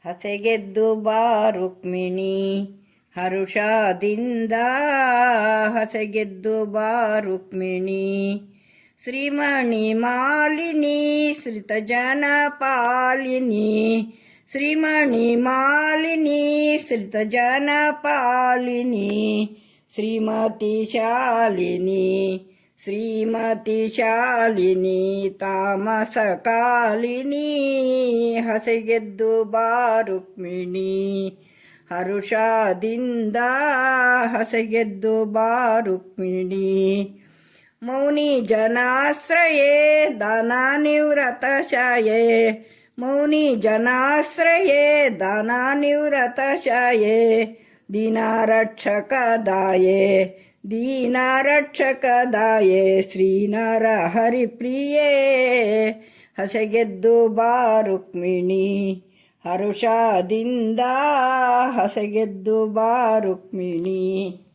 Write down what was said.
ಹಸೆಗೆದ್ದು ಬಾ ರುಕ್ಮಿಣಿ ಹರುಷದಿಂದ ಹಸೆಗೆದ್ದು ಬಾ ರುಕ್ಮಿಣಿ. ಶ್ರೀಮಣಿ ಮಾಲಿನಿ ಶ್ರಿತಜನ ಪಾಲಿನಿ, ಶ್ರೀಮಣಿ ಮಾಲಿನಿ ಶ್ರಿತಜನ ಪಾಲಿನಿ, ಶ್ರೀಮತಿ ಶಾಲಿನಿ ಶ್ರೀಮತಿ ಶಾಲಿನಿ ತಾಮಸ ಕಾಲಿನಿ. ಹಸೆಗೆದ್ದು ಬಾ ರುಕ್ಮಿಣಿ ಹರುಷದಿಂದ ಹಸೆಗೆದ್ದು ಬಾ ರುಕ್ಮಿಣಿ. ಮೌನಿ ಜನಾಶ್ರಯೇ ದಾನನಿವೃತಶಾಯೇ, ಮೌನಿ ಜನಾಶ್ರಯೇ ದಾನನಿವೃತಶಾಯೇ, ದೀನರಕ್ಷಕದಾಯೇ ದೀನರಕ್ಷಕದಾಯೇ, ಶ್ರೀನರ ಹರಿಪ್ರಿಯೇ. ಹಸೆಗೆದ್ದು ಬಾ ರುಕ್ಮಿಣಿ ಹರುಷದಿಂದ ಹಸೆಗೆದ್ದು ಬಾ ರುಕ್ಮಿಣಿ.